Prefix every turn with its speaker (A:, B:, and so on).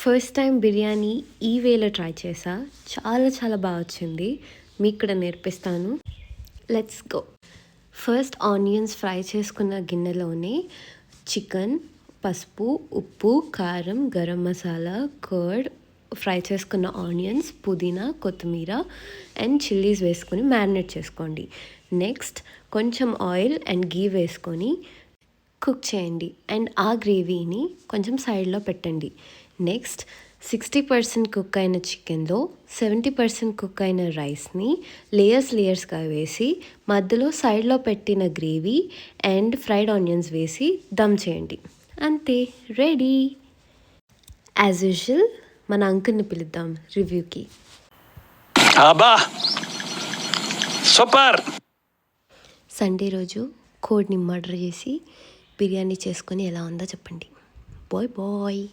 A: First time biryani ఈ వేలో try చేసా. చాలా బాగా వచ్చింది. మీకు కూడా నేర్పిస్తాను. Let's go. First onions fry చేసుకున్న గిన్నెలోనే చికెన్, పసుపు, ఉప్పు, కారం, గరం మసాలా, కర్డ్, ఫ్రై చేసుకున్న ఆనియన్స్, పుదీనా, కొత్తిమీర అండ్ చిల్లీస్ వేసుకొని మ్యారినేట్ చేసుకోండి. నెక్స్ట్ కొంచెం ఆయిల్ అండ్ గీ వేసుకొని కుక్ చేయండి అండ్ ఆ గ్రేవీని కొంచెం సైడ్లో పెట్టండి. నెక్స్ట్ 60% కుక్ అయిన చికెన్లో 70% కుక్ అయిన రైస్ని లేయర్స్గా వేసి మధ్యలో సైడ్లో పెట్టిన గ్రేవీ అండ్ ఫ్రైడ్ ఆనియన్స్ వేసి దమ్ చేయండి. అంతే, రెడీ. యాజ్ యూజువల్ మన అంకుల్ని పిలుద్దాం రివ్యూకి.
B: సూపర్.
A: సండే రోజు కోడిని మర్డర్ చేసి బిర్యానీ చేసుకొని ఎలా ఉందో చెప్పండి. బాయ్.